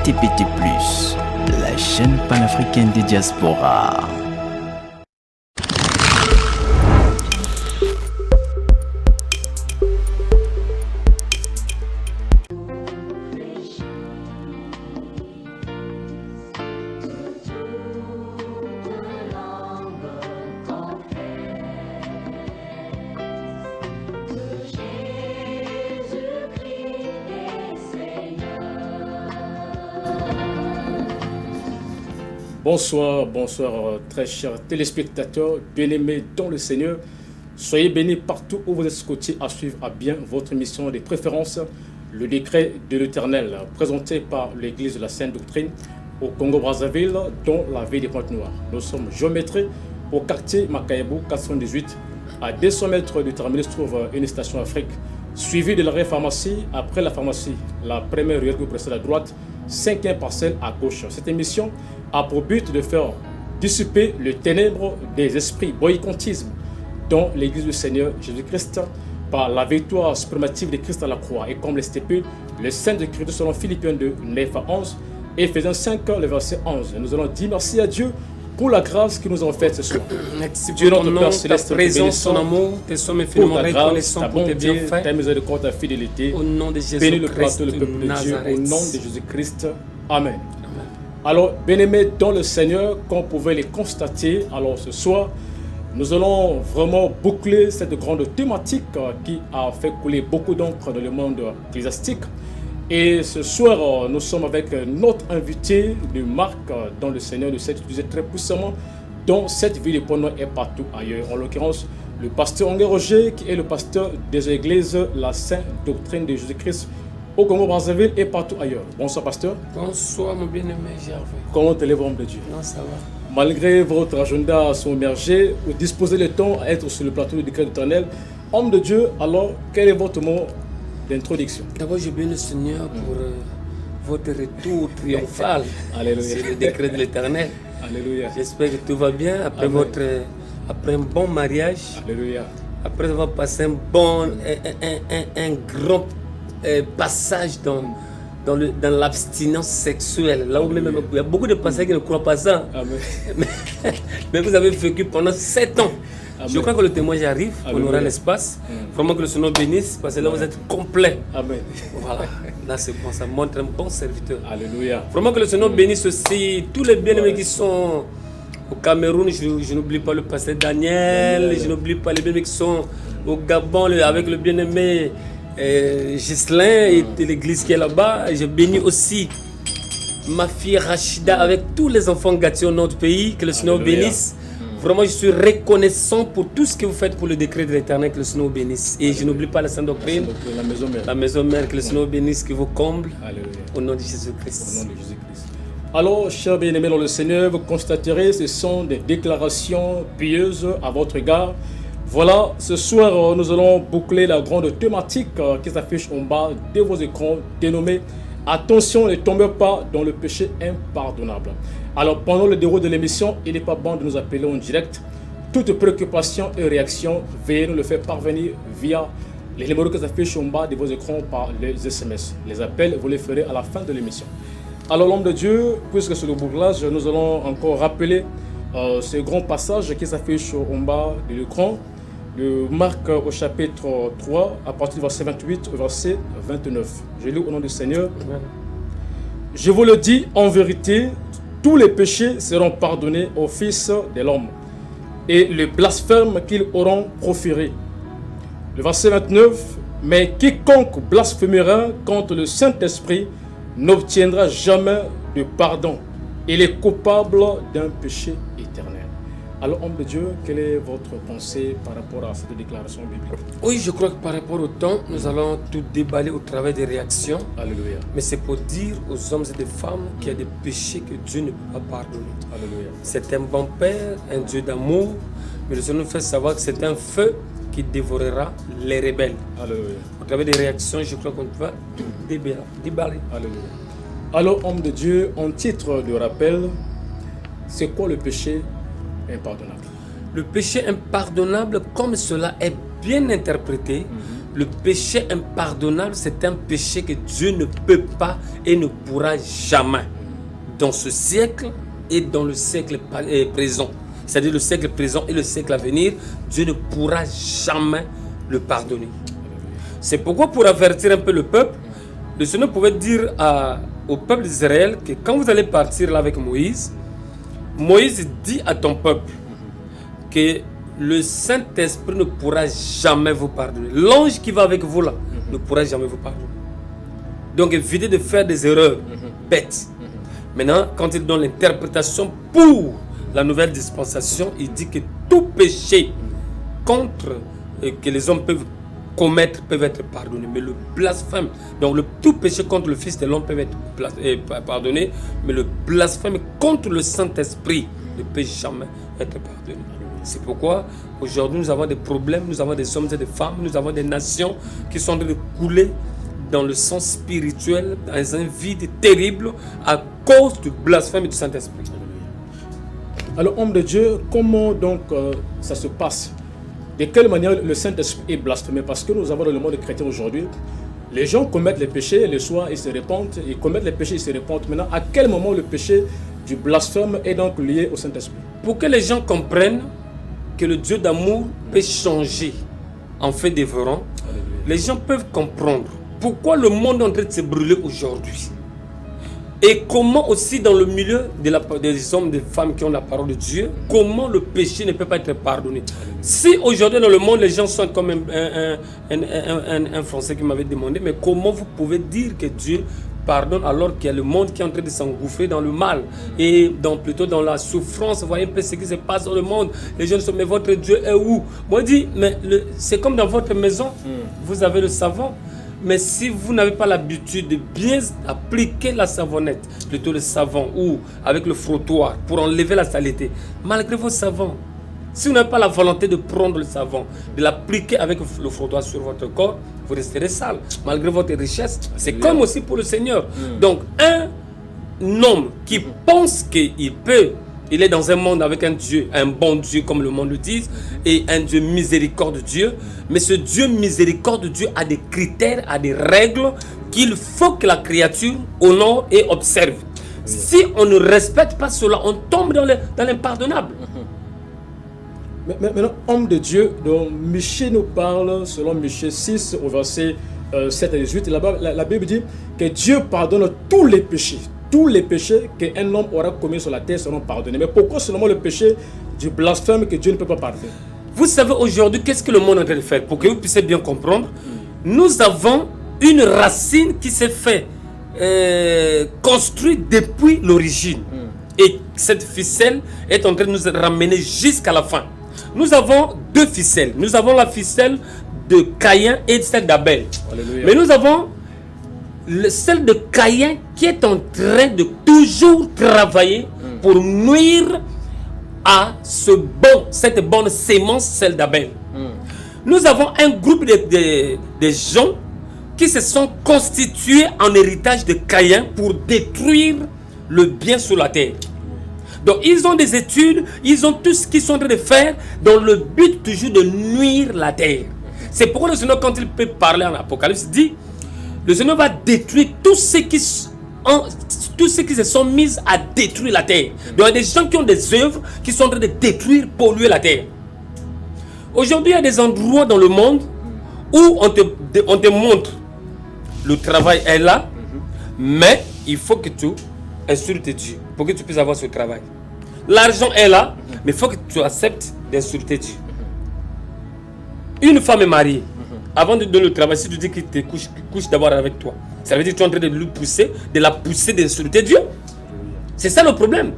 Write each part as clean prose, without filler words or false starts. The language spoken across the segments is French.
TPT+, la chaîne panafricaine des diasporas. Bonsoir, très chers téléspectateurs, bien-aimés dans le Seigneur. Soyez bénis partout où vous êtes scotchés à suivre à bien votre émission de préférence, le décret de l'Éternel, présenté par l'Église de la Sainte Doctrine au Congo-Brazzaville, dans la ville des Pointes-Noires. Nous sommes géométrés au quartier Makayabou 418. À 200 mètres du terminus se trouve une station Afrique, suivie de l'arrêt pharmacie. Après la pharmacie, la première ruelle que vous précède à droite, 5e parcelle à gauche. Cette émission a pour but de faire dissiper le ténèbre des esprits boycottisme dans l'Église du Seigneur Jésus-Christ par la victoire suprémative de Christ à la croix. Et comme le stipule le Saint Écriture selon Philippiens 2, 9 à 11, et Éphésiens 5, le verset 11. Nous allons dire merci à Dieu pour la grâce qu'il nous a faite ce soir. Merci Dieu pour ton notre nom, Père Céleste, ta présence, ton amour, tes sommes infiniment reconnaissants pour tes bienfaits. ta miséricorde, ta fidélité. Au nom de Bénis le Jésus-Christ plateau, le peuple de Dieu, Nazareth. au nom de Jésus-Christ. Amen. Alors, bien-aimés dans le Seigneur, comme vous pouvez les constater, alors ce soir, nous allons vraiment boucler cette grande thématique qui a fait couler beaucoup d'encre dans le monde ecclésiastique. Et ce soir, nous sommes avec notre invité de marque dans le Seigneur, de s'être utilisé très puissamment dans cette ville de Pointe-Noire et partout ailleurs. En l'occurrence, le pasteur Ongué Roger, qui est le pasteur des églises, la Sainte Doctrine de Jésus-Christ, au Congo-Brazzaville et partout ailleurs. Bonsoir, pasteur. Bonsoir, mon bien-aimé Gervais. Comment allez-vous, homme de Dieu? Non, ça va. Malgré votre agenda submergé, vous disposez le temps à être sur le plateau du décret éternel. Homme de Dieu, alors, quel est votre mot d'introduction? D'abord, je bénis le Seigneur pour votre retour triomphal. Alléluia. C'est le décret de l'Éternel. Alléluia. J'espère que tout va bien après, Amen. après un bon mariage, Alléluia. après avoir passé un grand passage dans l'abstinence sexuelle. Là où même il y a beaucoup de passages qui ne croient pas ça. Amen. Mais vous avez vécu pendant 7 ans. Amen. Je crois que le témoignage arrive, on Alléluia. aura l'espace. Vraiment que le Seigneur bénisse, parce que là vous êtes complet. Amen. Voilà, là c'est bon, ça montre un bon serviteur. Alléluia. Vraiment que le Seigneur bénisse aussi tous les bien-aimés qui sont au Cameroun. Je n'oublie pas le pasteur Daniel, je n'oublie pas les bien-aimés qui sont au Gabon avec le bien-aimé Ghislain et l'église qui est là-bas. Je bénis aussi ma fille Rachida avec tous les enfants gâtés au notre pays. Que le Seigneur Alléluia. bénisse. Vraiment, je suis reconnaissant pour tout ce que vous faites pour le décret de l'Éternel. Que le Seigneur bénisse. Et je n'oublie pas la Sainte Doctrine, Donc, la maison mère. la maison mère. Que le Seigneur bénisse, que vous comble. Alléluia. Au nom de Au Jésus-Christ. nom de Jésus-Christ. Alors, chers bien-aimés dans le Seigneur, vous constaterez, ce sont des déclarations pieuses à votre égard. Voilà, ce soir, nous allons boucler la grande thématique qui s'affiche en bas de vos écrans, dénommée « Attention, ne tombez pas dans le péché impardonnable ». Alors, pendant le déroulé de l'émission, il n'est pas bon de nous appeler en direct. Toute préoccupation et réaction, veuillez nous le faire parvenir via les numéros qui s'affichent en bas de vos écrans par les SMS. Les appels, vous les ferez à la fin de l'émission. Alors, l'homme de Dieu, puisque c'est le bouclage, nous allons encore rappeler ce grand passage qui s'affiche en bas de l'écran. De Marc au chapitre 3, à partir du verset 28 au verset 29. Je lis au nom du Seigneur. Amen. Je vous le dis en vérité, tous les péchés seront pardonnés au Fils de l'homme et le blasphème qu'ils auront proféré. Le verset 29, mais quiconque blasphémera contre le Saint-Esprit n'obtiendra jamais de pardon. Il est coupable d'un péché éternel. Alors, homme de Dieu, quelle est votre pensée par rapport à cette déclaration biblique? Oui, je crois que par rapport au temps, nous allons tout déballer au travers des réactions. Alléluia. Mais c'est pour dire aux hommes et des femmes qu'il y a des péchés que Dieu ne peut pas pardonner. Alléluia. C'est un bon Père, un Dieu d'amour, mais le Seigneur nous fait savoir que c'est un feu qui dévorera les rebelles. Alléluia. Au travers des réactions, je crois qu'on va tout déballer. Alléluia. Alors, homme de Dieu, en titre de rappel, c'est quoi le péché impardonnable? Le péché impardonnable, comme cela est bien interprété, le péché impardonnable, c'est un péché que Dieu ne peut pas et ne pourra jamais, dans ce siècle et dans le siècle présent, c'est-à-dire le siècle présent et le siècle à venir, Dieu ne pourra jamais le pardonner. C'est pourquoi, pour avertir un peu le peuple, le Seigneur pouvait dire au peuple d'Israël que quand vous allez partir là avec Moïse, Moïse dit à ton peuple que le Saint-Esprit ne pourra jamais vous pardonner. L'ange qui va avec vous là ne pourra jamais vous pardonner. Donc évitez de faire des erreurs bêtes. Maintenant, quand il donne l'interprétation pour la nouvelle dispensation, il dit que tout péché que les hommes peuvent commettre peuvent être pardonnés. Mais le blasphème, donc tout péché contre le Fils de l'homme peut être pardonné, mais le blasphème contre le Saint-Esprit ne peut jamais être pardonné. C'est pourquoi aujourd'hui nous avons des problèmes, nous avons des hommes et des femmes, nous avons des nations qui sont en train de couler dans le sens spirituel, dans un vide terrible à cause du blasphème du Saint-Esprit. Alors, homme de Dieu, comment donc ça se passe? De quelle manière le Saint-Esprit est blasphémé? Parce que nous avons dans le monde chrétien aujourd'hui, les gens commettent les péchés, les soirs ils se repentent, ils commettent les péchés, ils se repentent. Maintenant, à quel moment le péché du blasphème est donc lié au Saint-Esprit? Pour que les gens comprennent que le Dieu d'amour peut changer en fait dévorant, les gens peuvent comprendre pourquoi le monde est en train de se brûler aujourd'hui. Et comment aussi dans le milieu des hommes, des femmes qui ont la parole de Dieu, comment le péché ne peut pas être pardonné. Si aujourd'hui dans le monde les gens sont comme un Français qui m'avait demandé, mais comment vous pouvez dire que Dieu pardonne alors qu'il y a le monde qui est en train de s'engouffrer dans le mal et plutôt dans la souffrance? Vous voyez un peu ce qui se passe dans le monde. Les gens se disent, mais votre Dieu est où? Moi je dis, mais c'est comme dans votre maison, vous avez le savon. Mais si vous n'avez pas l'habitude de bien appliquer la savonnette, plutôt le savon ou avec le frottoir pour enlever la saleté, malgré vos savons, si vous n'avez pas la volonté de prendre le savon, de l'appliquer avec le frottoir sur votre corps, vous resterez sale, malgré votre richesse. C'est comme aussi pour le Seigneur. Donc, un homme qui pense qu'il peut, il est dans un monde avec un Dieu, un bon Dieu comme le monde le dit, et un Dieu miséricordieux Dieu. Mais ce Dieu miséricordieux Dieu a des critères, a des règles qu'il faut que la créature honore et observe. Si on ne respecte pas cela, on tombe dans l'impardonnable. Mais maintenant, homme de Dieu, donc Michée nous parle, selon Michée 6, au verset 7 et 18, là-bas, la Bible dit que Dieu pardonne tous les péchés. Tous les péchés qu'un homme aura commis sur la terre seront pardonnés. Mais pourquoi seulement le péché du blasphème que Dieu ne peut pas pardonner? Vous savez aujourd'hui qu'est-ce que le monde est en train de faire? Pour que vous puissiez bien comprendre, nous avons une racine qui s'est fait construite depuis l'origine. Et cette ficelle est en train de nous ramener jusqu'à la fin. Nous avons deux ficelles. Nous avons la ficelle de Caïn et celle d'Abel. Mais nous avons celle de Caïn qui est en train de toujours travailler pour nuire à cette bonne sémence, celle d'Abel. Nous avons un groupe de gens qui se sont constitués en héritage de Caïn pour détruire le bien sur la terre. Donc ils ont des études, ils ont tout ce qu'ils sont en train de faire dans le but toujours de nuire la terre. C'est pourquoi le Seigneur, quand il peut parler en Apocalypse, dit le Seigneur va détruire tous ceux qui se sont mis à détruire la terre. Donc il y a des gens qui ont des œuvres qui sont en train de détruire, polluer la terre. Aujourd'hui, il y a des endroits dans le monde où on te montre le travail est là, mais il faut que tu insultes Dieu pour que tu puisses avoir ce travail. L'argent est là, mais il faut que tu acceptes d'insulter Dieu. Une femme est mariée. Avant de donner le travail, si tu dis qu'il te couche d'abord avec toi, ça veut dire que tu es en train de lui pousser, de la pousser d'insulter Dieu. C'est ça le problème.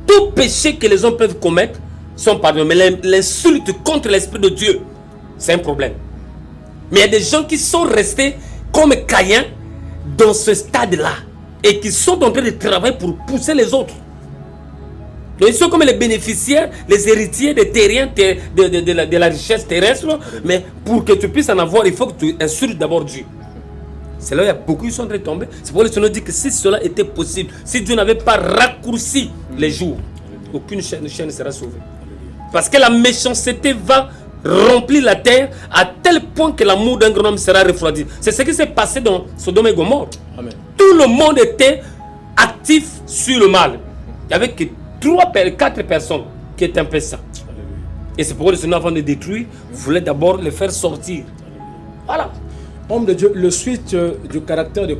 Tout péché que les hommes peuvent commettre sont pardonnés. Mais l'insulte contre l'Esprit de Dieu, c'est un problème. Mais il y a des gens qui sont restés comme Caïn dans ce stade-là et qui sont en train de travailler pour pousser les autres. Donc ils sont comme les bénéficiaires, les héritiers des terriens de la richesse terrestre, mais pour que tu puisses en avoir, il faut que tu insultes d'abord Dieu. C'est là où il y a beaucoup qui sont en train de tomber. C'est pourquoi le Seigneur dit que si cela était possible, si Dieu n'avait pas raccourci les jours, aucune chaîne ne sera sauvée. Parce que la méchanceté va remplir la terre à tel point que l'amour d'un grand homme sera refroidi. C'est ce qui s'est passé dans Sodome et Gomorrhe. Amen. Tout le monde était actif sur le mal. Il n'y avait que 4 personnes qui étaient impéissants. Et c'est pourquoi le Seigneur, avant de détruire, voulait d'abord les faire sortir. Voilà. Homme de Dieu, le switch du caractère de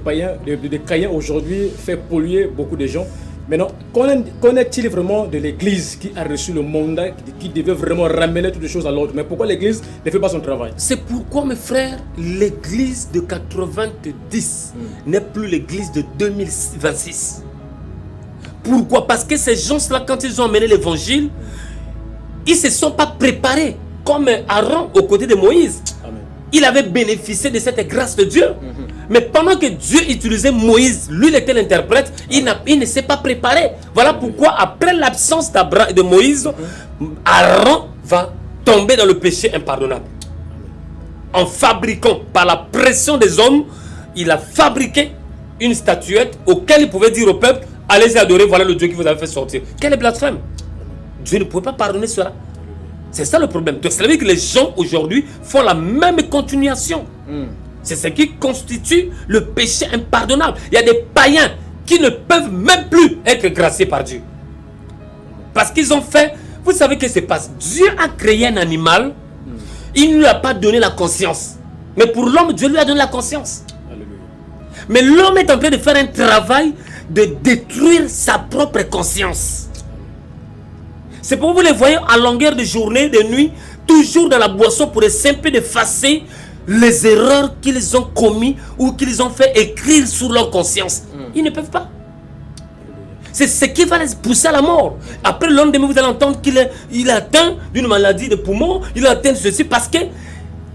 Caïn aujourd'hui fait polluer beaucoup de gens. Maintenant, qu'en est-il vraiment de l'Église qui a reçu le mandat, qui devait vraiment ramener toutes les choses à l'ordre? Mais pourquoi l'Église ne fait pas son travail? C'est pourquoi, mes frères, l'Église de 90 n'est plus l'Église de 2026. Pourquoi? Parce que ces gens-là, quand ils ont amené l'Évangile, ils ne se sont pas préparés comme Aaron aux côtés de Moïse. Amen. Il avait bénéficié de cette grâce de Dieu. Mais pendant que Dieu utilisait Moïse, lui il était l'interprète, il ne s'est pas préparé. Voilà pourquoi après l'absence de Moïse, Aaron va tomber dans le péché impardonnable. En fabriquant, par la pression des hommes, il a fabriqué une statuette auquel il pouvait dire au peuple, allez-y adorer, voilà le Dieu qui vous avait fait sortir. Quel blasphème! Dieu ne pouvait pas pardonner cela. C'est ça le problème. Donc, ça veut dire que les gens aujourd'hui font la même continuation. C'est ce qui constitue le péché impardonnable. Il y a des païens qui ne peuvent même plus être graciés par Dieu. Parce qu'ils ont fait... Vous savez ce qui se passe? Dieu a créé un animal. Il ne lui a pas donné la conscience. Mais pour l'homme, Dieu lui a donné la conscience. Alléluia. Mais l'homme est en train de faire un travail de détruire sa propre conscience. C'est pour vous les voyez à longueur de journée, de nuit, toujours dans la boisson pour essayer d'effacer les erreurs qu'ils ont commis ou qu'ils ont fait écrire sur leur conscience. Ils ne peuvent pas. C'est ce qui va les pousser à la mort. Après le lendemain, vous allez entendre qu'il est atteint d'une maladie de poumon, il est atteint de ceci parce que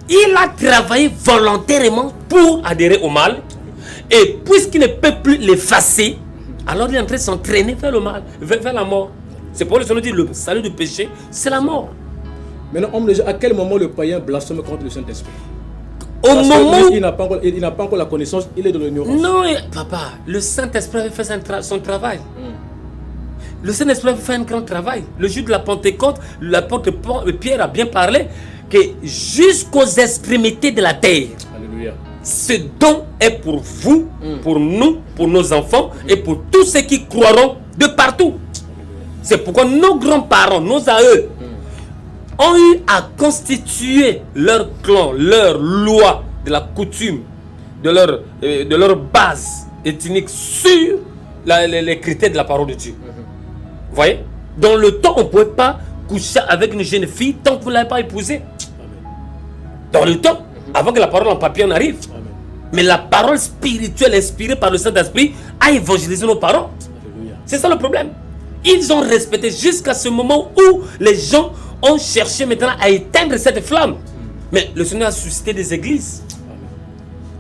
il a travaillé volontairement pour adhérer au mal. Et puisqu'il ne peut plus l'effacer, alors il est en train de s'entraîner vers le mal, vers la mort. C'est pour ça qu'on dit le salut du péché, c'est la mort. Maintenant, homme de Dieu, à quel moment le païen blasphème contre le Saint-Esprit? Au moment où il n'a pas encore la connaissance, il est dans l'ignorance. Non, papa, le Saint-Esprit avait fait son travail. Le Saint-Esprit avait fait un grand travail. Le jour de la Pentecôte, l'apôtre Pierre a bien parlé que jusqu'aux extrémités de la terre, Alléluia. ce don est pour vous, pour nous, pour nos enfants et pour tous ceux qui croiront de partout. C'est pourquoi nos grands-parents, nos aïeux, ont eu à constituer leur clan, leur loi de la coutume, de leur base ethnique sur les critères de la parole de Dieu. Vous voyez? Dans le temps, on ne pouvait pas coucher avec une jeune fille tant que vous ne l'avez pas épousée. Dans le temps, avant que la parole en papier en arrive. Mais la parole spirituelle inspirée par le Saint-Esprit a évangélisé nos parents. C'est ça le problème. Ils ont respecté jusqu'à ce moment où les gens ont cherché maintenant à éteindre cette flamme. Mais le Seigneur a suscité des églises.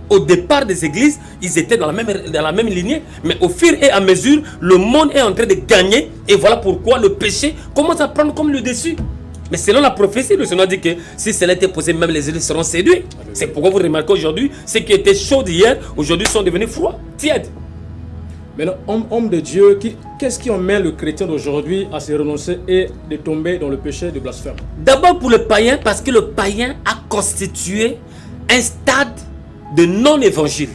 Au départ des églises, ils étaient dans la même lignée. Mais au fur et à mesure, le monde est en train de gagner. Et voilà pourquoi le péché commence à prendre comme le dessus. Mais selon la prophétie, le Seigneur dit que si cela était posé, même les églises seront séduits. C'est pourquoi vous remarquez aujourd'hui, ce qui était chaud hier, aujourd'hui sont devenus froids, tièdes. Maintenant, homme de Dieu, qu'est-ce qui emmène le chrétien d'aujourd'hui à se renoncer et de tomber dans le péché de blasphème? D'abord pour le païen, parce que le païen a constitué un stade de non-évangile.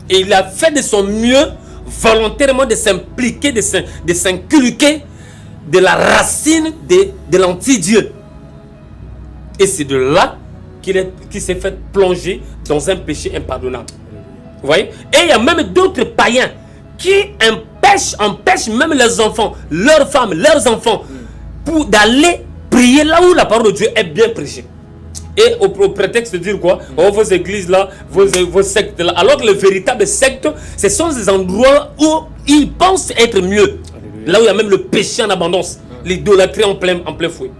Et il a fait de son mieux volontairement de s'impliquer, de s'inculquer de la racine de l'anti-Dieu. Et c'est de là qu'il s'est fait plonger dans un péché impardonnable. Vous voyez? Et il y a même d'autres païens qui empêchent même les enfants, leurs femmes, leurs enfants, pour d'aller prier là où la parole de Dieu est bien prêchée. Et au prétexte de dire quoi? Oh, vos églises là, vos sectes là. Alors que les véritables sectes, ce sont des endroits où ils pensent être mieux. Là où il y a même le péché en abondance, l'idolâtrie en plein fouet.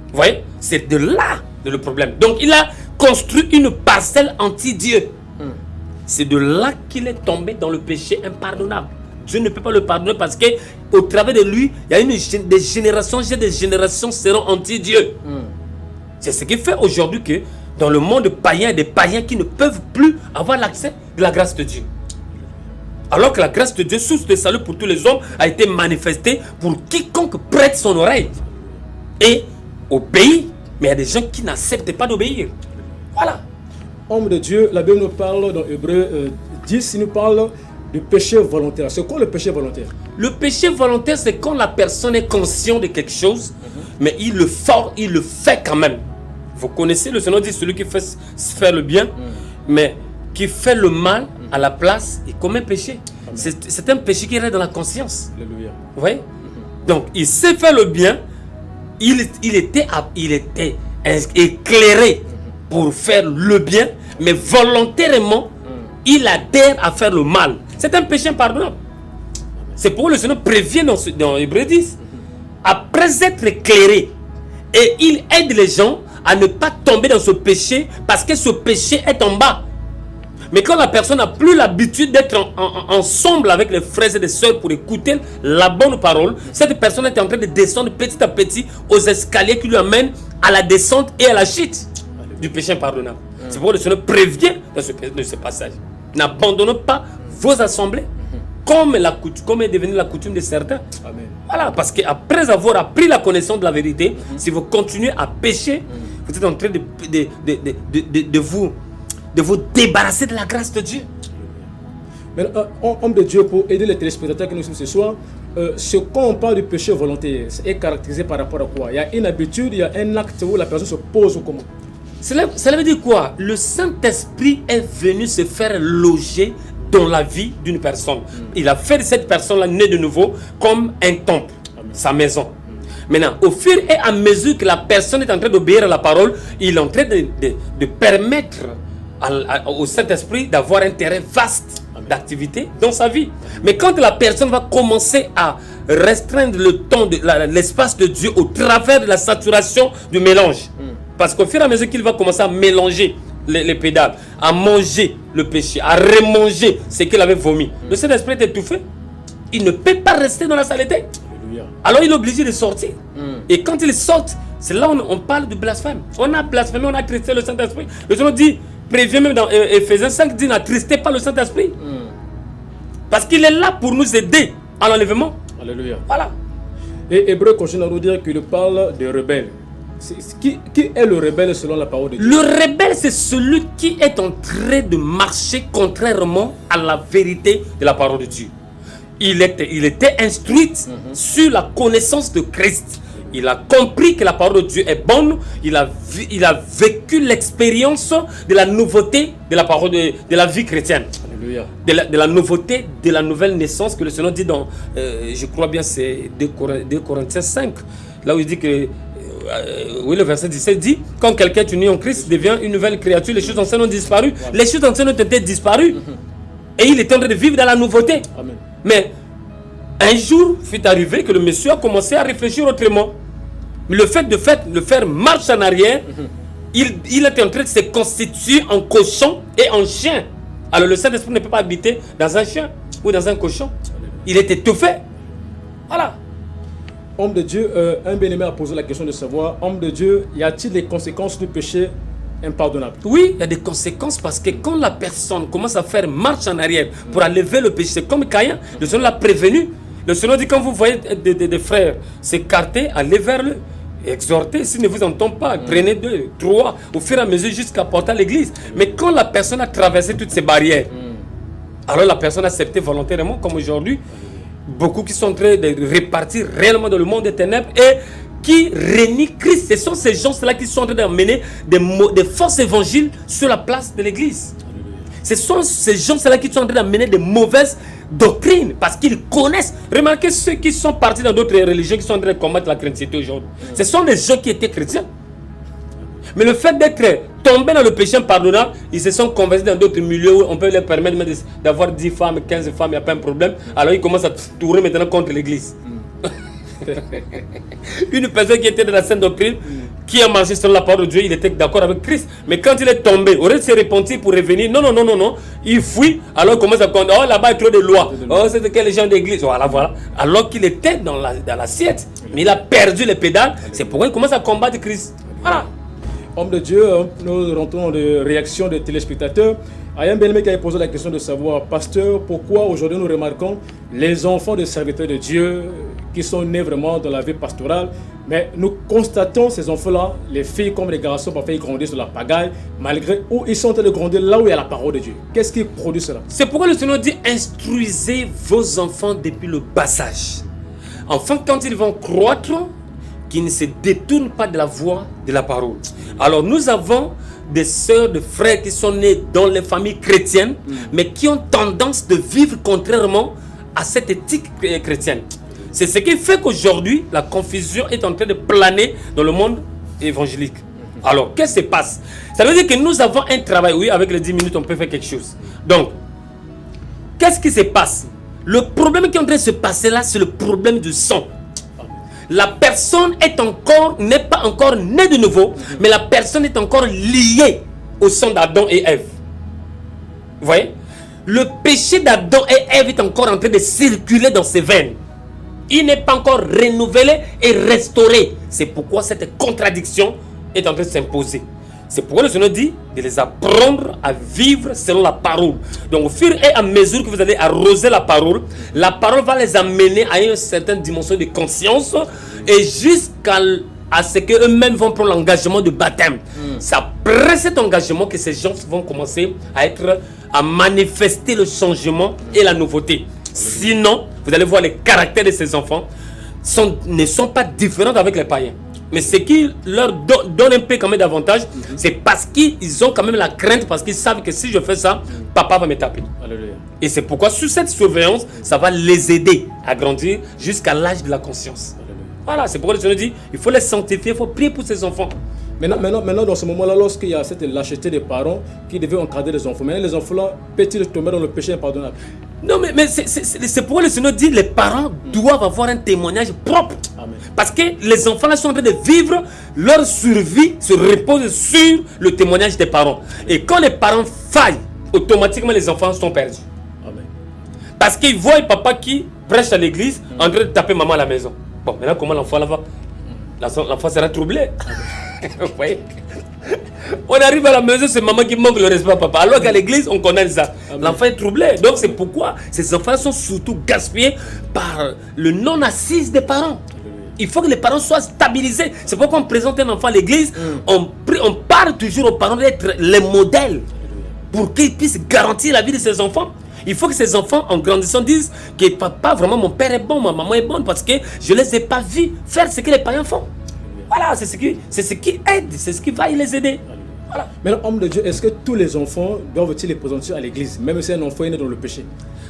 Vous voyez? C'est de là le problème. Donc il a construit une parcelle anti-Dieu. C'est de là qu'il est tombé dans le péché impardonnable. Dieu ne peut pas le pardonner parce qu'au travers de lui, il y a des générations seront anti-Dieu. C'est ce qui fait aujourd'hui que dans le monde païen, il y a des païens qui ne peuvent plus avoir l'accès de la grâce de Dieu. Alors que la grâce de Dieu, source de salut pour tous les hommes, a été manifestée pour quiconque prête son oreille et obéit Mais il y a des gens qui n'acceptent pas d'obéir. Voilà. Homme de Dieu, la Bible nous parle dans Hébreux 10, il nous parle du péché volontaire. C'est quoi le péché volontaire? Le péché volontaire, c'est quand la personne est consciente de quelque chose, mais il le fait quand même. Vous connaissez, le Seigneur dit, celui qui fait faire le bien, mais qui fait le mal à la place, il commet péché. C'est un péché qui reste dans la conscience. Alléluia. Vous voyez? Donc, il sait faire le bien, il était éclairé pour faire le bien, mais volontairement, il adhère à faire le mal. C'est un péché impardonnable. C'est pourquoi le Seigneur prévient dans Hébreux 10. Après être éclairé, et il aide les gens à ne pas tomber dans ce péché, parce que ce péché est en bas. Mais quand la personne n'a plus l'habitude d'être ensemble avec les frères et les sœurs pour écouter la bonne parole, cette personne est en train de descendre petit à petit aux escaliers qui lui amènent à la descente et à la chute du péché impardonnable. C'est pourquoi le Seigneur prévient de ce passage. N'abandonnez pas vos assemblées comme est devenu la coutume de certains. Amen. Voilà, parce qu'après avoir appris la connaissance de la vérité, si vous continuez à pécher, vous êtes en train de vous débarrasser de la grâce de Dieu. Mais homme de Dieu, pour aider les téléspectateurs qui nous suivent ce soir, quand on parle du péché volontaire, c'est caractérisé par rapport à quoi? Il y a une habitude, il y a un acte où la personne se pose comment? Cela veut dire quoi? Le Saint-Esprit est venu se faire loger dans la vie d'une personne. Il a fait de cette personne-là née de nouveau comme un temple, sa maison. Maintenant, au fur et à mesure que la personne est en train d'obéir à la parole, il est en train de permettre au Saint-Esprit d'avoir un terrain vaste d'activité dans sa vie. Mais quand la personne va commencer à restreindre le temps, l'espace de Dieu au travers de la saturation du mélange, parce qu'au fur et à mesure qu'il va commencer à mélanger les pédales, à manger le péché, à remanger ce qu'il avait vomi, le Saint-Esprit est étouffé. Il ne peut pas rester dans la saleté. Alléluia. Alors il est obligé de sortir. Et quand il sort, c'est là où on parle de blasphème. On a blasphémé, on a attristé le Saint-Esprit. Le Seigneur dit, prévient même dans Ephésiens 5, dit, n'attristez pas le Saint-Esprit. Parce qu'il est là pour nous aider à l'enlèvement. Alléluia. Voilà. Et Hébreu continue à nous dire qu'il parle de rebelles. Qui est le rebelle selon la parole de Dieu? Le rebelle, c'est celui qui est en train de marcher contrairement à la vérité de la parole de Dieu. Il était instruit sur la connaissance de Christ. Il a compris que la parole de Dieu est bonne. Il a vécu l'expérience de la nouveauté de la parole de la vie chrétienne. Alléluia. De la nouveauté, de la nouvelle naissance que le Seigneur dit dans, je crois bien, c'est 2 Corinthiens 5. Là où il dit que, oui, le verset 17 dit, quand quelqu'un est uni en Christ devient une nouvelle créature, les choses anciennes ont disparu. Voilà. Les choses anciennes ont été disparues. Et il est en train de vivre dans la nouveauté. Amen. Mais un jour fut arrivé que le monsieur a commencé à réfléchir autrement. Mais le fait de faire marche en arrière, il était en train de se constituer en cochon et en chien. Alors le Saint-Esprit ne peut pas habiter dans un chien ou dans un cochon. Il est étouffé. Voilà. Homme de Dieu, un bien-aimé a posé la question de savoir, homme de Dieu, y a-t-il des conséquences du péché impardonnable? Oui, il y a des conséquences parce que quand la personne commence à faire marche en arrière pour enlever le péché, c'est comme Caïn, le Seigneur l'a prévenu. Le Seigneur dit, quand vous voyez des frères s'écarter, allez vers eux. Exhortez, s'ils ne vous entendent pas, prenez 2, 3, au fur et à mesure jusqu'à porter à l'église. Mais quand la personne a traversé toutes ces barrières, alors la personne a accepté volontairement, comme aujourd'hui, beaucoup qui sont en train de repartir réellement dans le monde des ténèbres et qui renient Christ. Ce sont ces gens-là qui sont en train d'amener des fausses évangiles sur la place de l'église. Ce sont ces gens-là qui sont en train d'amener des mauvaises doctrines parce qu'ils connaissent. Remarquez ceux qui sont partis dans d'autres religions qui sont en train de combattre la chrétienté aujourd'hui. Ce sont des gens qui étaient chrétiens. Mais le fait d'être tombés dans le péché impardonnable, ils se sont convertis dans d'autres milieux où on peut leur permettre d'avoir 10 femmes, 15 femmes, il n'y a pas un problème. Alors ils commencent à tourner maintenant contre l'église. Une personne qui était dans la sainte doctrine, qui a marché sur la parole de Dieu, il était d'accord avec Christ. Mais quand il est tombé, au lieu de se repentir pour revenir, non, il fuit. Alors il commence à compter, oh là-bas il y a trop de lois. Oh, c'est de quel genre d'église? Voilà. Alors qu'il était dans l'assiette, mais il a perdu les pédales. C'est pourquoi il commence à combattre Christ. Voilà. Homme de Dieu, nous rentrons de réaction des téléspectateurs. Il y a un bien-aimé qui a posé la question de savoir, pasteur, pourquoi aujourd'hui nous remarquons les enfants des serviteurs de Dieu qui sont nés vraiment dans la vie pastorale. Mais nous constatons ces enfants-là, les filles comme les garçons, parfois ils grandissent sur la pagaille, malgré où ils sont en train de grandir là où il y a la parole de Dieu. Qu'est-ce qui produit cela? C'est pourquoi le Seigneur dit instruisez vos enfants depuis le bas âge. Enfin, quand ils vont croître, qu'ils ne se détournent pas de la voie de la parole. Alors nous avons des sœurs, des frères qui sont nés dans les familles chrétiennes, mais qui ont tendance de vivre contrairement à cette éthique chrétienne. C'est ce qui fait qu'aujourd'hui, la confusion est en train de planer dans le monde évangélique. Alors, qu'est-ce qui se passe? Ça veut dire que nous avons un travail. Oui, avec les 10 minutes, on peut faire quelque chose. Donc, qu'est-ce qui se passe? Le problème qui est en train de se passer là, c'est le problème du sang. La personne n'est pas encore née de nouveau, mais la personne est encore liée au sang d'Adam et Ève. Vous voyez? Le péché d'Adam et Ève est encore en train de circuler dans ses veines. Il n'est pas encore renouvelé et restauré. C'est pourquoi cette contradiction est en train de s'imposer. C'est pourquoi le Seigneur dit de les apprendre à vivre selon la parole. Donc au fur et à mesure que vous allez arroser la parole va les amener à une certaine dimension de conscience et jusqu'à ce qu'eux-mêmes vont prendre l'engagement de baptême. C'est après cet engagement que ces gens vont commencer à manifester le changement et la nouveauté. Sinon, vous allez voir les caractères de ces enfants ne sont pas différents avec les païens. Mais ce qui leur donne un peu quand même d'avantage, c'est parce qu'ils ont quand même la crainte, parce qu'ils savent que si je fais ça, papa va me taper. Alléluia. Et c'est pourquoi sous cette surveillance, ça va les aider à grandir jusqu'à l'âge de la conscience. Alléluia. Voilà, c'est pourquoi le Seigneur dit, il faut les sanctifier, il faut prier pour ces enfants. Maintenant, dans ce moment-là, lorsqu'il y a cette lâcheté des parents qui devaient encadrer les enfants, maintenant les enfants-là peuvent-ils tomber dans le péché impardonnable? Non, mais c'est pourquoi le Seigneur dit les parents doivent avoir un témoignage propre. Amen. Parce que les enfants-là sont en train de vivre, leur survie se repose sur le témoignage des parents. Et quand les parents faillent, automatiquement les enfants sont perdus. Amen. Parce qu'ils voient papa qui prêche à l'église en train de taper maman à la maison. Bon, maintenant comment l'enfant là va? L'enfant sera troublé. Vous voyez? On arrive à la maison, c'est maman qui manque le respect à papa. Alors qu'à l'église, on connaît ça. L'enfant est troublé. Donc c'est pourquoi ces enfants sont surtout gaspillés par le non-assise des parents. Il faut que les parents soient stabilisés. C'est pourquoi on présente un enfant à l'église, on parle toujours aux parents d'être les modèles pour qu'ils puissent garantir la vie de ses enfants. Il faut que ces enfants, en grandissant, disent que papa, vraiment, mon père est bon, ma maman est bonne, parce que je ne les ai pas vus faire ce que les païens font. Voilà, c'est ce qui aide, c'est ce qui va les aider. Voilà. Mais homme de Dieu, est-ce que tous les enfants doivent-ils les présenter à l'église, même si un enfant est né dans le péché?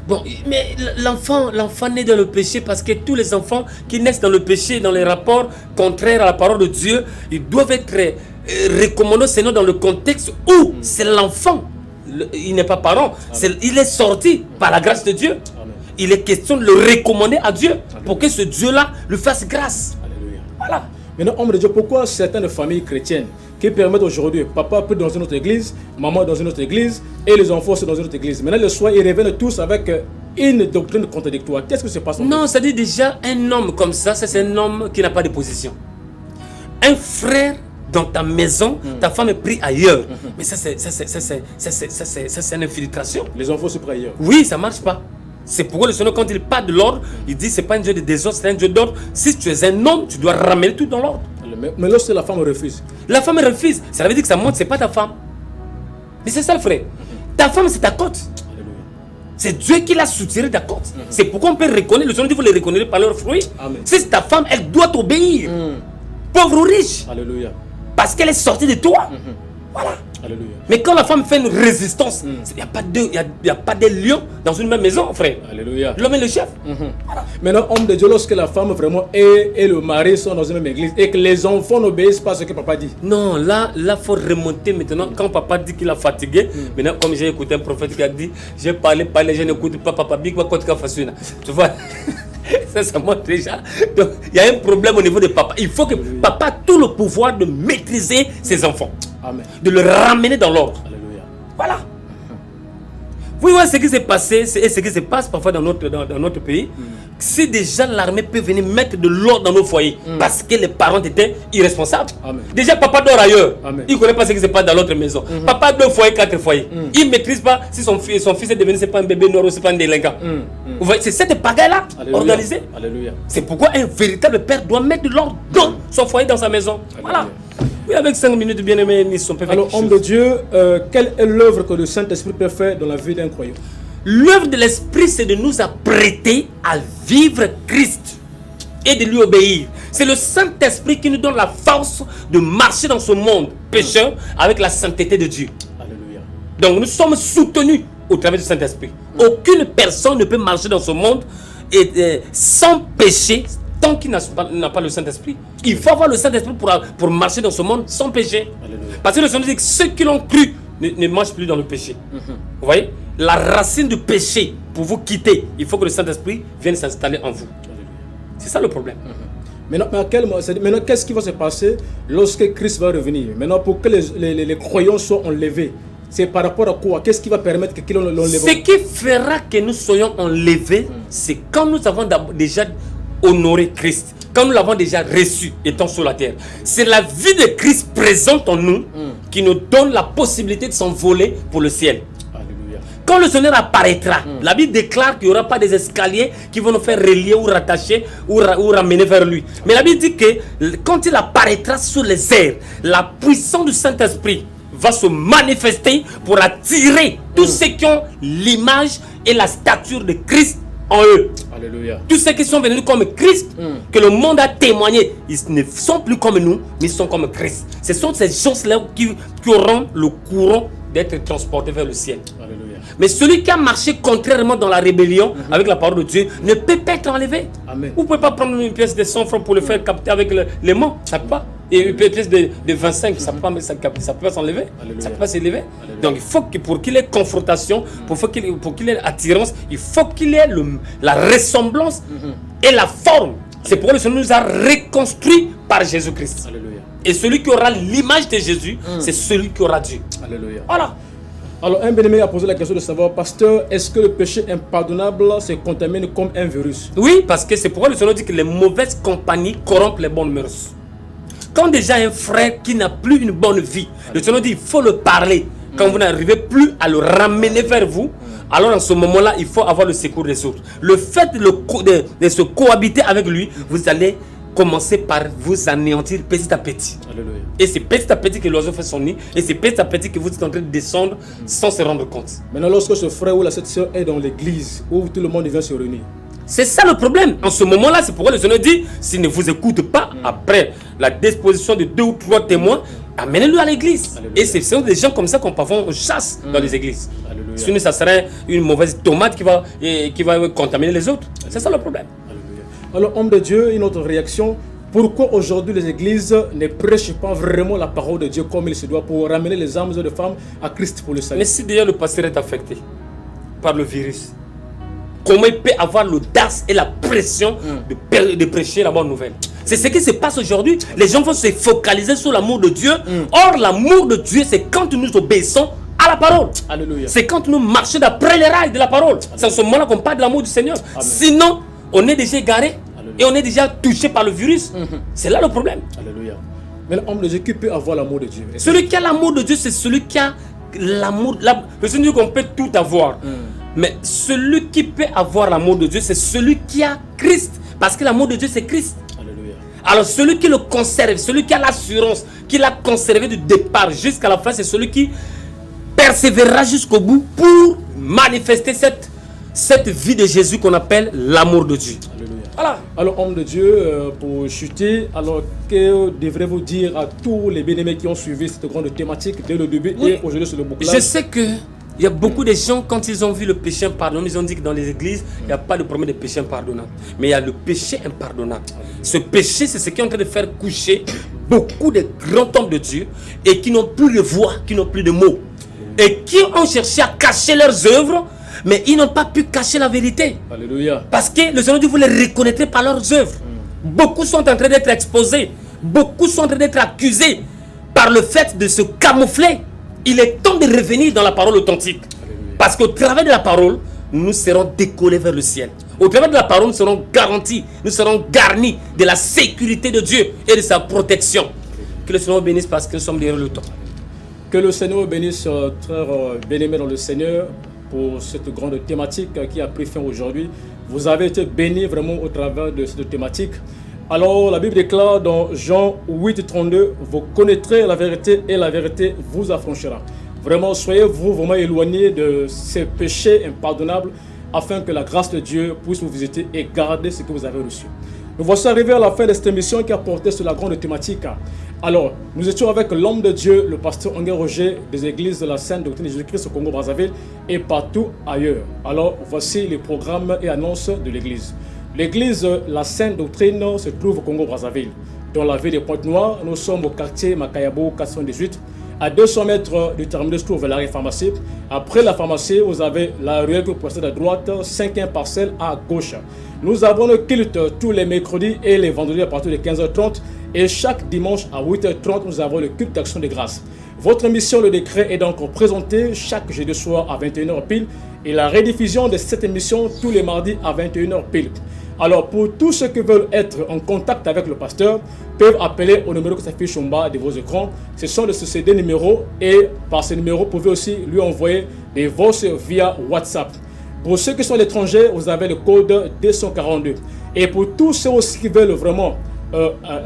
Bon, mais l'enfant naît dans le péché parce que tous les enfants qui naissent dans le péché, dans les rapports contraires à la parole de Dieu, ils doivent être recommandés, sinon dans le contexte où c'est l'enfant, il n'est pas parent, il est sorti par la grâce de Dieu. Amen. Il est question de le recommander à Dieu. Amen. Pour que ce Dieu-là lui fasse grâce. Alléluia. Voilà. Maintenant, homme de Dieu, pourquoi certaines familles chrétiennes qui permettent aujourd'hui, papa peut dans une autre église, maman dans une autre église, et les enfants sont dans une autre église. Maintenant, le soir, ils reviennent tous avec une doctrine contradictoire. Qu'est-ce que se passe? Non, ça dit déjà, un homme comme ça, c'est un homme qui n'a pas de position. Un frère dans ta maison, ta femme est prise ailleurs. Mais ça, c'est une infiltration. Les enfants se prient ailleurs. Oui, ça ne marche pas. C'est pourquoi le Seigneur, quand il parle de l'ordre, il dit c'est pas un Dieu de désordre, c'est un Dieu d'ordre. Si tu es un homme, tu dois ramener tout dans l'ordre. Mais lorsque la femme refuse? La femme refuse. Ça veut dire que ça montre, c'est pas ta femme. Mais c'est ça le frère. Ta femme, c'est ta côte. C'est Dieu qui l'a soutiré ta côte. C'est pourquoi on peut reconnaître. Le Seigneur dit vous les reconnaîtrez par leurs fruits. Amen. Si c'est ta femme, elle doit t'obéir. Pauvre ou riche. Alléluia. Parce qu'elle est sortie de toi. Voilà. Alléluia. Mais quand la femme fait une résistance, il n'y a pas de lion dans une même maison, frère. Alléluia. L'homme est le chef. Voilà. Maintenant, homme de Dieu, lorsque la femme vraiment et le mari sont dans une même église et que les enfants n'obéissent pas à ce que papa dit. Non, là, faut remonter maintenant. Quand papa dit qu'il a fatigué, maintenant, comme j'ai écouté un prophète qui a dit, j'ai parlé, je n'écoute pas papa, big quoi tu vois. Ça montre déjà. Donc, il y a un problème au niveau de papa. Il faut que papa ait tout le pouvoir de maîtriser ses enfants. Amen. De le ramener dans l'ordre. Alléluia. Voilà. Vous voyez ce qui s'est passé et ce qui se passe parfois dans notre pays. Si déjà l'armée peut venir mettre de l'ordre dans nos foyers parce que les parents étaient irresponsables. Amen. Déjà, papa dort ailleurs. Amen. Il ne connaît pas ce qui se passe dans l'autre maison. Papa a 2 foyers, 4 foyers. Il ne maîtrise pas si son fils est devenu, c'est pas un bébé noir ou c'est pas un délinquant. Vous voyez, c'est cette pagaille-là organisée. Alléluia. C'est pourquoi un véritable père doit mettre de l'ordre dans son foyer, dans sa maison. Voilà. Oui, avec 5 minutes, bien aimé, ils sont perfects. Alors, homme de Dieu, quelle est l'œuvre que le Saint-Esprit peut faire dans la vie d'un croyant? L'œuvre de l'Esprit, c'est de nous apprêter à vivre Christ et de lui obéir. C'est le Saint-Esprit qui nous donne la force de marcher dans ce monde pécheur avec la sainteté de Dieu. Alléluia. Donc nous sommes soutenus au travers du Saint-Esprit. Aucune personne ne peut marcher dans ce monde sans péché tant qu'il n'a pas le Saint-Esprit. Il faut avoir le Saint-Esprit pour marcher dans ce monde sans péché. Alléluia. Parce que le Seigneur dit que ceux qui l'ont cru ne marchent plus dans le péché. Vous voyez, la racine du péché, pour vous quitter, il faut que le Saint-Esprit vienne s'installer en vous. C'est ça le problème. Maintenant, qu'est-ce qui va se passer lorsque Christ va revenir? Maintenant, pour que les croyants soient enlevés, c'est par rapport à quoi? Qu'est-ce qui va permettre qu'ils l'enlèvent? Ce qui fera que nous soyons enlevés, c'est quand nous avons déjà honoré Christ, quand nous l'avons déjà reçu étant sur la terre. C'est la vie de Christ présente en nous qui nous donne la possibilité de s'envoler pour le ciel. Alléluia. Quand le Seigneur apparaîtra, la Bible déclare qu'il n'y aura pas des escaliers qui vont nous faire relier ou rattacher ou ramener vers lui. Mais la Bible dit que quand il apparaîtra sur les airs, la puissance du Saint-Esprit va se manifester pour attirer tous ceux qui ont l'image et la stature de Christ en eux. Alléluia. Tous ceux qui sont venus comme Christ, que le monde a témoigné, ils ne sont plus comme nous, mais ils sont comme Christ. Ce sont ces gens-là qui auront le courant d'être transportés vers le ciel. Alléluia. Mais celui qui a marché contrairement dans la rébellion avec la parole de Dieu ne peut pas être enlevé. Amen. Vous ne pouvez pas prendre une pièce de 100 francs pour le faire capter avec les mains. Ça ne peut pas. Et une pièce de 25, ça ne peut pas s'enlever. Ça ne peut pas s'élever. Donc il faut que pour qu'il y ait confrontation, pour qu'il y ait attirance, il faut qu'il y ait la ressemblance et la forme. C'est pourquoi le Seigneur nous a reconstruit par Jésus-Christ. Alléluia. Et celui qui aura l'image de Jésus, c'est celui qui aura Dieu. Alléluia. Voilà. Alors, un bien-aimé a posé la question de savoir, pasteur, est-ce que le péché impardonnable se contamine comme un virus? Oui, parce que c'est pourquoi le Seigneur dit que les mauvaises compagnies corrompent les bonnes mœurs. Quand déjà un frère qui n'a plus une bonne vie, le Seigneur dit il faut le parler. Quand vous n'arrivez plus à le ramener vers vous, alors en ce moment-là, il faut avoir le secours des autres. Le fait de se cohabiter avec lui, vous allez commencer par vous anéantir petit à petit. Alléluia. Et c'est petit à petit que l'oiseau fait son nid, et c'est petit à petit que vous êtes en train de descendre sans se rendre compte. Maintenant, lorsque ce frère ou cette sœur est dans l'église, où tout le monde vient se réunir, c'est ça le problème. En ce moment-là, c'est pourquoi le Seigneur dit, s'il ne vous écoute pas, après la disposition de 2 ou 3 témoins, amenez-le à l'église. Et ce sont des gens comme ça qu'on parfois on chasse dans les églises. Alléluia. Sinon, ça serait une mauvaise tomate qui va contaminer les autres. C'est ça le problème. Alléluia. Alors, homme de Dieu, une autre réaction. Pourquoi aujourd'hui les églises ne prêchent pas vraiment la parole de Dieu comme il se doit pour ramener les âmes de femmes à Christ pour le salut? Mais si déjà le pasteur est affecté par le virus, comment il peut avoir l'audace et la pression de prêcher la bonne nouvelle? C'est ce qui se passe aujourd'hui. Les gens vont se focaliser sur l'amour de Dieu. Or, l'amour de Dieu, c'est quand nous obéissons à la parole. Alléluia. C'est quand nous marchons d'après les rails de la parole. C'est en ce moment-là qu'on parle de l'amour du Seigneur. Amen. Sinon, on est déjà égaré. Alléluia. Et on est déjà touché par le virus. C'est là le problème. Alléluia. Mais l'homme de Dieu, qui peut avoir l'amour de Dieu? Celui qui a l'amour de Dieu, c'est celui qui a l'amour. Le Seigneur dit qu'on peut tout avoir. Mais celui qui peut avoir l'amour de Dieu, c'est celui qui a Christ. Parce que l'amour de Dieu, c'est Christ. Alléluia. Alors celui qui le conserve, celui qui a l'assurance, qui l'a conservé du départ jusqu'à la fin, c'est celui qui persévérera jusqu'au bout pour manifester cette vie de Jésus qu'on appelle l'amour de Dieu. Alléluia. Voilà. Alors, homme de Dieu, pour chuter, alors que devrez-vous dire à tous les bien-aimés qui ont suivi cette grande thématique dès le début et aujourd'hui sur le bouclage? Je sais que il y a beaucoup de gens, quand ils ont vu le péché impardonnable, ils ont dit que dans les églises, il n'y a pas de problème de péché impardonnable. Mais il y a le péché impardonnable. Ce péché, c'est ce qui est en train de faire coucher beaucoup de grands hommes de Dieu et qui n'ont plus de voix, qui n'ont plus de mots. Et qui ont cherché à cacher leurs œuvres, mais ils n'ont pas pu cacher la vérité. Alléluia. Parce que le Seigneur Dieu vous les reconnaîtrez par leurs œuvres. Beaucoup sont en train d'être exposés. Beaucoup sont en train d'être accusés par le fait de se camoufler. Il est temps de revenir dans la parole authentique. Parce qu'au travers de la parole, nous serons décollés vers le ciel. Au travers de la parole, nous serons garantis, nous serons garnis de la sécurité de Dieu et de sa protection. Que le Seigneur bénisse parce que nous sommes derrière le temps. Que le Seigneur bénisse, frère bien-aimé dans le Seigneur, pour cette grande thématique qui a pris fin aujourd'hui. Vous avez été bénis vraiment au travers de cette thématique. Alors, la Bible déclare dans Jean 8, 32, « Vous connaîtrez la vérité et la vérité vous affranchira. » Vraiment, soyez-vous vraiment éloignés de ces péchés impardonnables afin que la grâce de Dieu puisse vous visiter et garder ce que vous avez reçu. Nous voici arrivés à la fin de cette émission qui a porté sur la grande thématique. Alors, nous étions avec l'homme de Dieu, le pasteur Ongué Roger des églises de la Sainte Doctrine de Jésus-Christ au Congo-Brazzaville et partout ailleurs. Alors, voici les programmes et annonces de l'église. L'église La Sainte Doctrine se trouve au Congo-Brazzaville. Dans la ville de Pointe-Noire, nous sommes au quartier Makayabo 418. À 200 mètres du terminus se trouve l'arrêt pharmacie. Après la pharmacie, vous avez la ruelle qui possède à droite, 5e parcelle à gauche. Nous avons le culte tous les mercredis et les vendredis à partir de 15h30. Et chaque dimanche à 8h30, nous avons le culte d'action de grâce. Votre émission, le décret, est donc présentée chaque jeudi soir à 21h pile. Et la rediffusion de cette émission tous les mardis à 21h pile. Alors, pour tous ceux qui veulent être en contact avec le pasteur, peuvent appeler au numéro qui s'affiche en bas de vos écrans. Ce sont ces deux numéros et par ces numéros, vous pouvez aussi lui envoyer des voix via WhatsApp. Pour ceux qui sont à l'étranger, vous avez le code 242. Et pour tous ceux aussi qui veulent vraiment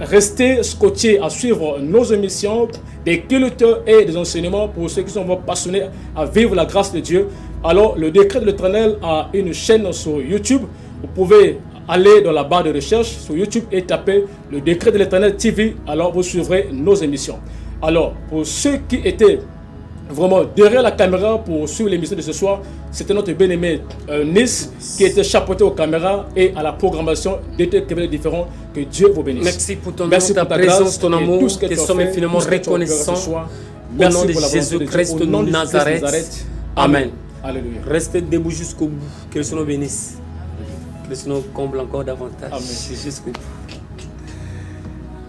rester scotchés à suivre nos émissions, des cultes et des enseignements, pour ceux qui sont vraiment passionnés à vivre la grâce de Dieu, alors le décret de l'Éternel a une chaîne sur YouTube. Vous pouvez aller dans la barre de recherche sur YouTube et taper le décret de l'Éternel TV, alors vous suivrez nos émissions. Alors, pour ceux qui étaient vraiment derrière la caméra pour suivre l'émission de ce soir, c'était notre bien-aimé Nice qui était chapeauté aux caméras et à la programmation des TV différents. Que Dieu vous bénisse. Merci pour ton ta présence, ton amour, nous sommes infiniment reconnaissants. Au nom de Jésus-Christ de Nazareth. Amen. Alléluia. Restez debout jusqu'au bout. Que le Seigneur bénisse. Que le Seigneur comble encore davantage. Amen. Jusqu'au bout.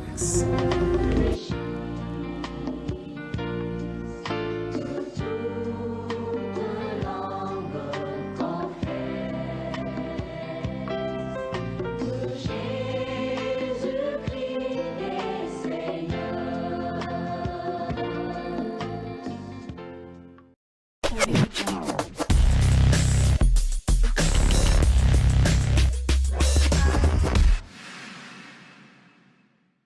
Merci.